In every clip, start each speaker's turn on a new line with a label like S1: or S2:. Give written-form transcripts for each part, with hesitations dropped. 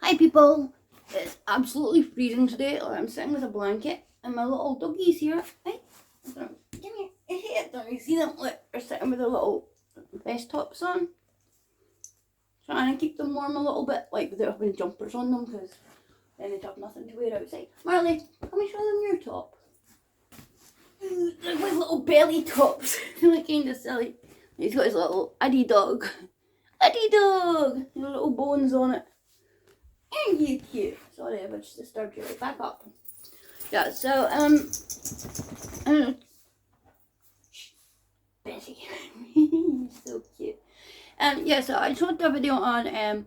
S1: Hi people, it's absolutely freezing today. I'm sitting with a blanket and my little doggies here. Hey, come here. Don't you see them? Look, they're sitting with their little vest tops on. Trying to keep them warm a little bit, like without having jumpers on them, because then they'd have nothing to wear outside. Marley, come and show them your top. They're like little belly tops. They look kind of silly. He's got his little Addy dog. Addy dog! With little bones on it. Aren't you cute? Sorry if I just disturbed you. Right, back up. Yeah, so, Betty. So cute. Yeah, so I showed a video on,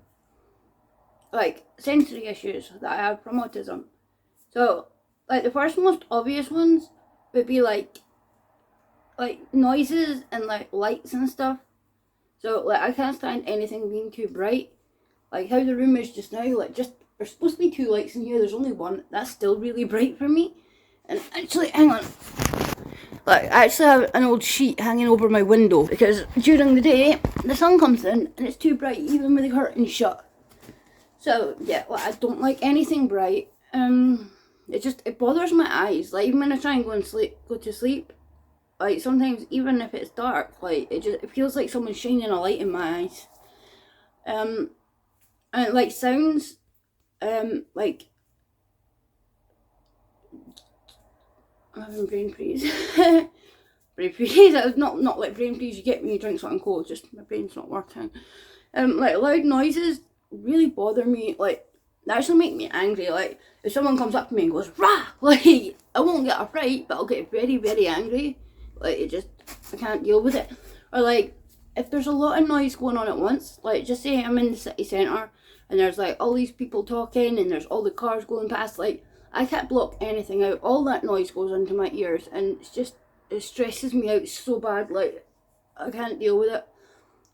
S1: like, sensory issues that I have from autism. So, like, the first most obvious ones would be, like noises and, like, lights and stuff. So, like, I can't stand anything being too bright. Like, how the room is just now, like, there's supposed to be 2 lights in here, there's only 1. That's still really bright for me. And actually, hang on. Like, I actually have an old sheet hanging over my window because during the day, the sun comes in and it's too bright even with the curtains shut. So, yeah, like, I don't like anything bright. It bothers my eyes. Like, even when I try and go to sleep, like, sometimes even if it's dark, like, it feels like someone's shining a light in my eyes. And, like, sounds, like, I'm having brain freeze. Brain freeze. Not like brain freeze you get when you drink something cold, just my brain's not working. Like, loud noises really bother me. Like, they actually make me angry. Like, if someone comes up to me and goes, rah! Like, I won't get a fright, but I'll get very, very angry. Like, I can't deal with it. Or, like, if there's a lot of noise going on at once, like, just say I'm in the city centre and there's, like, all these people talking and there's all the cars going past, like, I can't block anything out. All that noise goes into my ears and it stresses me out so bad, like, I can't deal with it.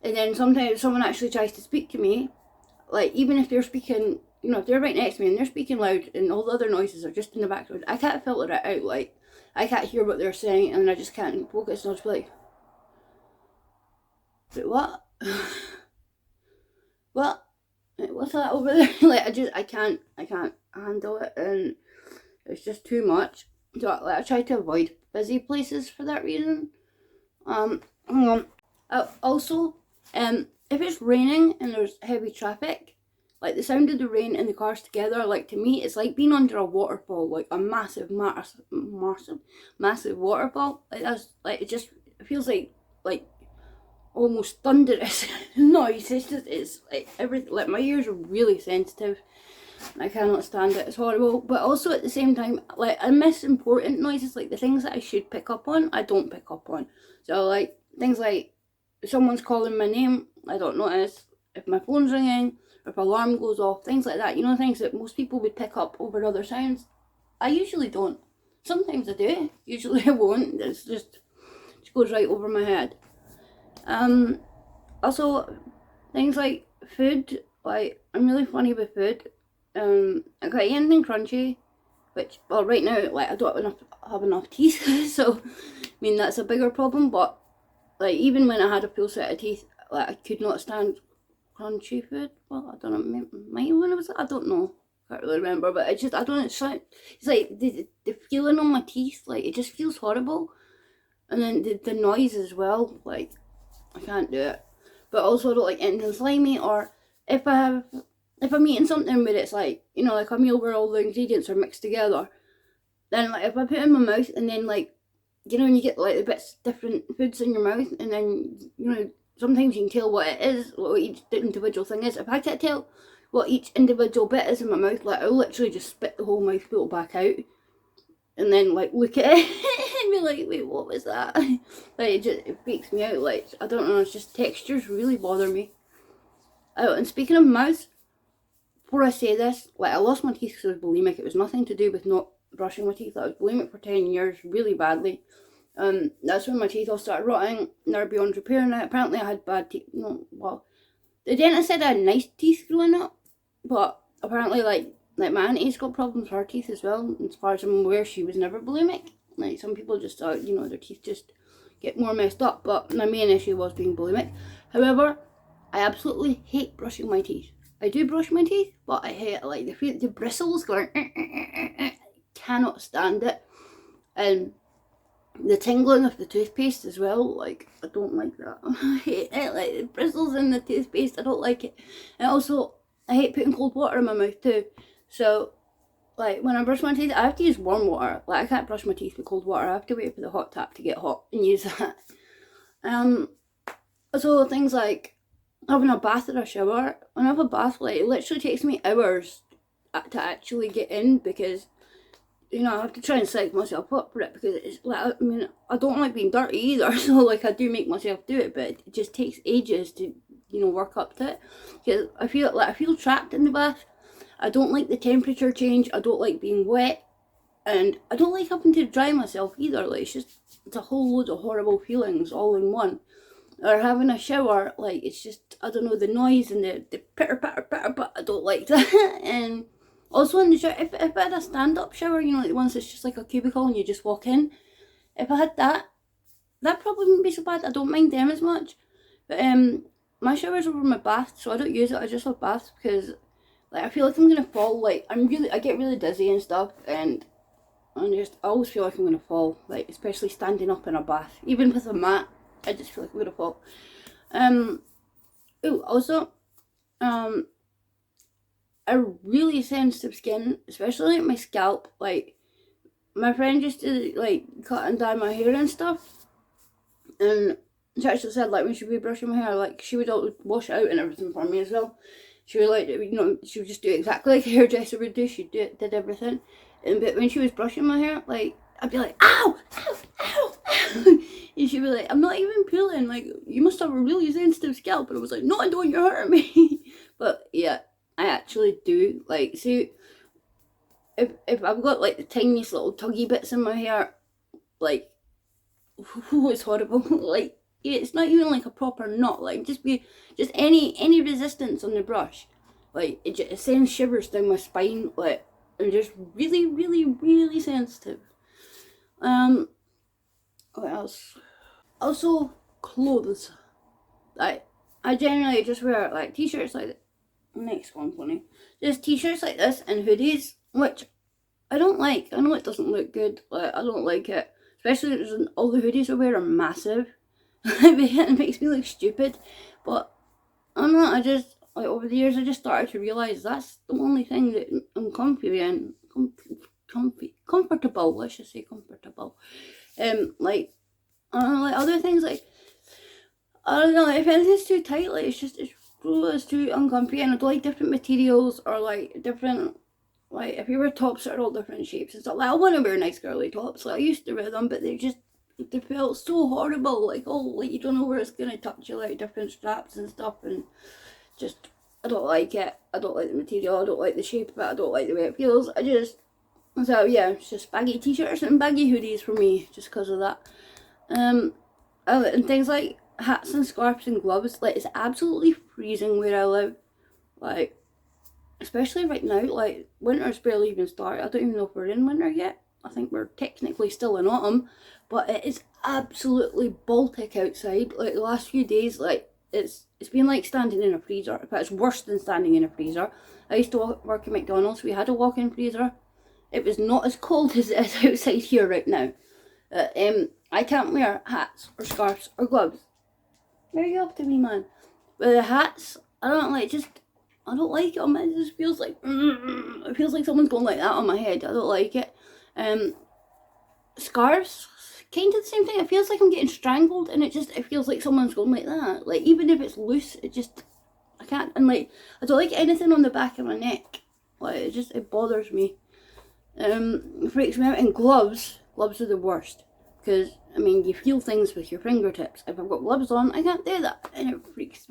S1: And then sometimes someone actually tries to speak to me, like, even if they're speaking, you know, if they're right next to me and they're speaking loud and all the other noises are just in the background, I can't filter it out, like, I can't hear what they're saying and I just can't focus and I'll just be like, wait, what? What? What's that over there? Like, I can't handle it and it's just too much. So, like, I try to avoid busy places for that reason. Also, if it's raining and there's heavy traffic, like, the sound of the rain and the cars together, like, to me, it's like being under a waterfall, like a massive waterfall. Like, it feels like almost thunderous noise. It's like everything, like, my ears are really sensitive. I cannot stand it, it's horrible. But also at the same time, like, I miss important noises, like the things that I should pick up on, I don't pick up on. So, like, things like if someone's calling my name, I don't notice. If my phone's ringing, or if alarm goes off, things like that, you know, things that most people would pick up over other sounds, I usually don't. Sometimes I do, usually I won't. It just goes right over my head. Also, things like food, like, I'm really funny with food. I can't eat anything crunchy, which, well, right now, like, I don't have enough teeth, so, I mean, that's a bigger problem, but, like, even when I had a full set of teeth, like, I could not stand crunchy food. Well, I don't know, maybe when I was, I don't know, can't really remember, but it's just, I don't, it's like the feeling on my teeth, like, it just feels horrible, and then the noise as well, like, I can't do it. But also I don't like anything slimy, or if I'm eating something where it's like, you know, like a meal where all the ingredients are mixed together, then, like, if I put it in my mouth and then, like, you know, when you get, like, the bits different foods in your mouth and then, you know, sometimes you can tell what it is, what each individual thing is. If I can't tell what each individual bit is in my mouth, like, I'll literally just spit the whole mouthful back out and then, like, look at it and be like, wait, what was that? Like, it freaks me out. Like, I don't know, it's just textures really bother me. Oh, and speaking of mouth, before I say this, like, I lost my teeth because I was bulimic. It was nothing to do with not brushing my teeth. I was bulimic for 10 years, really badly. That's when my teeth all started rotting, and they're beyond repair now. Apparently I had bad teeth. No, well, the dentist said I had nice teeth growing up, but apparently, like my auntie's got problems with her teeth as well. As far as I'm aware, she was never bulimic. Like, some people just, you know, their teeth just get more messed up, but my main issue was being bulimic. However, I absolutely hate brushing my teeth. I do brush my teeth, but I hate like the bristles going. Cannot stand it, and the tingling of the toothpaste as well. Like I don't like that. I hate it. Like the bristles in the toothpaste, I don't like it. And also, I hate putting cold water in my mouth too. So like when I brush my teeth, I have to use warm water. Like I can't brush my teeth with cold water. I have to wait for the hot tap to get hot and use that. So things like having a bath or a shower. When I have a bath, like it literally takes me hours to actually get in, because you know I have to try and psych myself up for it, because it's like, I mean, I don't like being dirty either, so like I do make myself do it, but it just takes ages to, you know, work up to it, because I feel trapped in the bath. I don't like the temperature change. I don't like being wet, and I don't like having to dry myself either. Like it's a whole load of horrible feelings all in one. Or having a shower, like it's just, I don't know, the noise and the pitter patter patter, but I don't like that. And also in the shower, if I had a stand up shower, you know, like the ones that's just like a cubicle and you just walk in, if I had that probably wouldn't be so bad. I don't mind them as much. But my shower's over my bath, so I don't use it. I just have baths because like I feel like I'm gonna fall. Like I get really dizzy and stuff, and I always feel like I'm gonna fall. Like especially standing up in a bath, even with a mat, I just feel like I'm gonna fall. Also, a really sensitive skin, especially like my scalp. Like my friend used to like cut and dye my hair and stuff, and she actually said like when she would be brushing my hair, like she would wash it out and everything for me as well. She would like, you know, she would just do exactly like a hairdresser would do. She did everything, but when she was brushing my hair, like I'd be like, ow, ow, ow, ow. And she'd be like, I'm not even pulling. Like you must have a really sensitive scalp. And I was like, no, I don't. You're hurting me. But yeah, I actually do. Like, see, if I've got like the tiniest little tuggy bits in my hair, like, it's horrible. Like, it's not even like a proper knot. Like, just any resistance on the brush, like it sends shivers down my spine. Like, I'm just really, really, really sensitive. What else? Also, clothes. Like, I generally just wear like t-shirts like next one funny. Just t-shirts like this and hoodies, which I don't like. I know it doesn't look good. Like I don't like it, especially because all the hoodies I wear are massive. It makes me look stupid. But I don't know. I just like over the years I just started to realize that's the only thing that I'm comfy in. Comfortable. Let's just say comfortable. Like I don't know, like other things like I don't know, like if anything's too tight, like it's too uncomfy, and I don't like different materials or like different, like if you wear tops that are all different shapes and stuff. Like I want to wear nice girly tops. Like I used to wear them, but they felt so horrible. Like like you don't know where it's gonna touch you, like different straps and stuff, and just I don't like it. I don't like the material. I don't like the shape of it. I don't like the way it feels. So yeah, it's just baggy t-shirts and baggy hoodies for me, just because of that. And things like hats and scarves and gloves. Like it's absolutely freezing where I live. Like especially right now. Like winter's barely even started. I don't even know if we're in winter yet. I think we're technically still in autumn, but it is absolutely Baltic outside. Like the last few days, like it's been like standing in a freezer, but it's worse than standing in a freezer. I used to work at McDonald's. We had a walk-in freezer. It was not as cold as it is outside here right now. I can't wear hats or scarves or gloves. Where are you up to me, man? But the hats, I don't like. I don't like it. It just feels like it feels like someone's going like that on my head. I don't like it. Scarves, kind of the same thing. It feels like I'm getting strangled, and it feels like someone's going like that. Like even if it's loose, I can't. And like I don't like anything on the back of my neck. Like it bothers me. It freaks me out. And gloves are the worst, because I mean you feel things with your fingertips. If I've got gloves on, I can't do that, and it freaks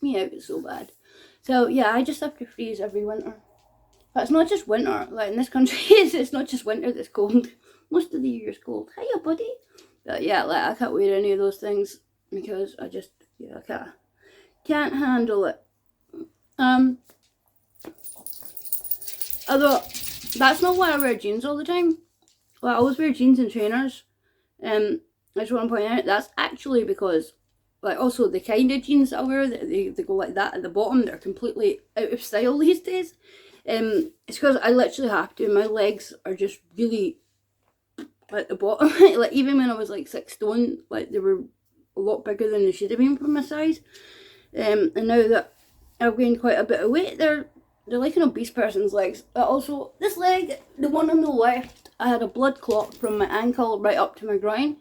S1: me out so bad. So yeah, I just have to freeze every winter. But it's not just winter. Like in this country, it's not just winter that's cold. Most of the year is cold. Hiya, buddy. But yeah, like I can't wear any of those things because I can't handle it. Although that's not why I wear jeans all the time. Like I always wear jeans and trainers. I just want to point out that's actually because like also the kind of jeans I wear, they go like that at the bottom, they're completely out of style these days. It's because I literally have to. My legs are just really at the bottom. Like even when I was like 6 stone, like they were a lot bigger than they should have been for my size. And now that I've gained quite a bit of weight, they're like an obese person's legs. But also this leg, the one on the left, I had a blood clot from my ankle right up to my groin.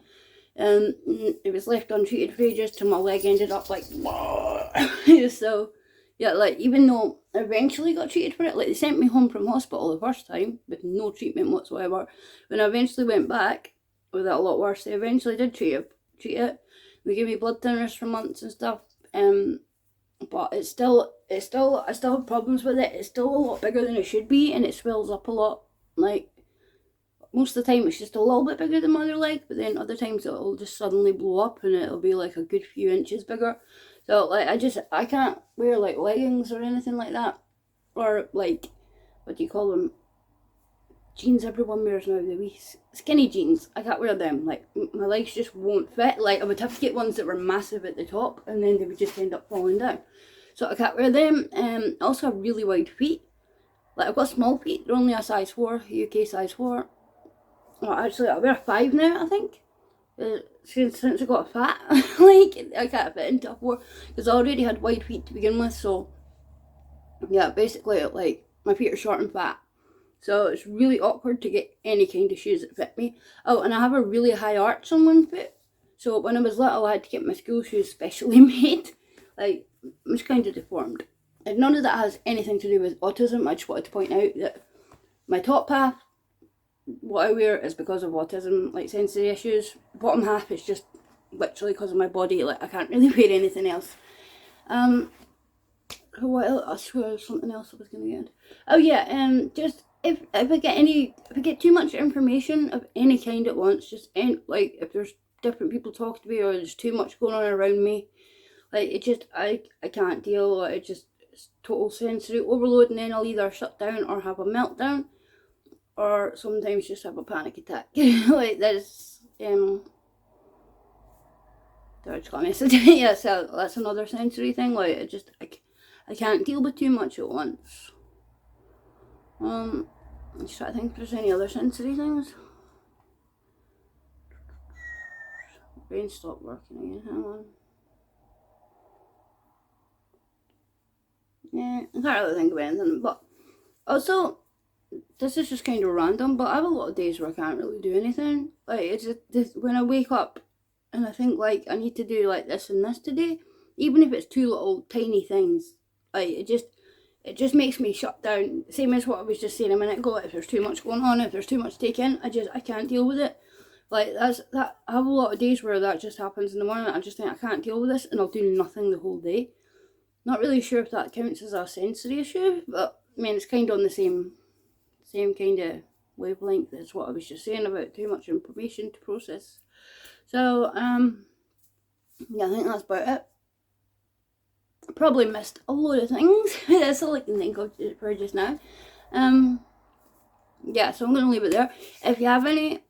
S1: It was left untreated for ages till my leg ended up like so yeah, like even though I eventually got treated for it, like they sent me home from hospital the first time with no treatment whatsoever. When I eventually went back with it a lot worse, they eventually did treat it. They gave me blood thinners for months and stuff. But I still have problems with it. It's still a lot bigger than it should be, and it swells up a lot. Like most of the time it's just a little bit bigger than my other leg, but then other times it'll just suddenly blow up and it'll be like a good few inches bigger. So like I can't wear like leggings or anything like that, or like, what do you call them, jeans everyone wears now, the wee skinny jeans. I can't wear them. Like my legs just won't fit. Like I would have to get ones that were massive at the top and then they would just end up falling down. So I can't wear them. I also have really wide feet. Like I've got small feet, they're only a size 4, UK size 4. Well, actually, I wear a 5 now, I think. Since I got fat, like I can't fit into a 4 because I already had wide feet to begin with. So yeah, basically, like my feet are short and fat, so it's really awkward to get any kind of shoes that fit me. Oh, and I have a really high arch on one foot. So when I was little, I had to get my school shoes specially made. Like I'm just kind of deformed, and none of that has anything to do with autism. I just wanted to point out that my top half, what I wear, is because of autism, like sensory issues. Bottom half is just literally because of my body. Like I can't really wear anything else. What else? I swear something else I was gonna get. Oh yeah, just if I get too much information of any kind at once, just like if there's different people talking to me or there's too much going on around me, like it just I can't deal. Like it's total sensory overload, and then I'll either shut down or have a meltdown, or sometimes just have a panic attack. Like there's yeah, so that's another sensory thing. Like I can't deal with too much at once. I'm just trying to think if there's any other sensory things. Brain stopped working again, hang on. Yeah, I can't really think of anything, but also this is just kind of random, but I have a lot of days where I can't really do anything. Like it's just when I wake up and I think like I need to do like this and this today, even if it's 2 little tiny things, like it just makes me shut down. Same as what I was just saying a minute ago. If there's too much going on, if there's too much to take in, I can't deal with it. Like I have a lot of days where that just happens in the morning. I just think I can't deal with this, and I'll do nothing the whole day. Not really sure if that counts as a sensory issue, but I mean it's kind of on the same kind of wavelength as what I was just saying about too much information to process. So yeah, I think that's about it. I probably missed a load of things. That's all I can think of for just now. Yeah, so I'm going to leave it there. If you have any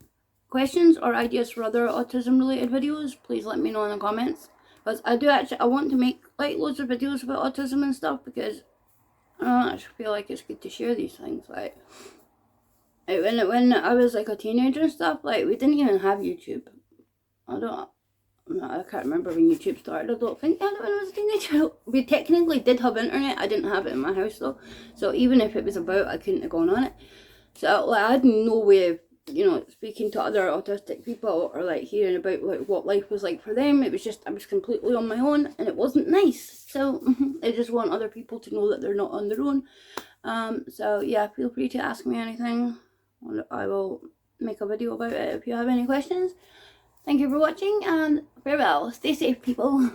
S1: questions or ideas for other autism related videos, please let me know in the comments. Because I want to make like loads of videos about autism and stuff, because I just feel like it's good to share these things. Like when I was like a teenager and stuff, like we didn't even have YouTube. I can't remember when YouTube started. I don't think when I was a teenager. We technically did have internet. I didn't have it in my house though. So even if it was about, I couldn't have gone on it. So like I had no way of, speaking to other autistic people or like hearing about like what life was like for them. It was just, I was completely on my own, and it wasn't nice. So I just want other people to know that they're not on their own. So yeah, feel free to ask me anything. I will make a video about it if you have any questions. Thank you for watching, and farewell. Stay safe, people.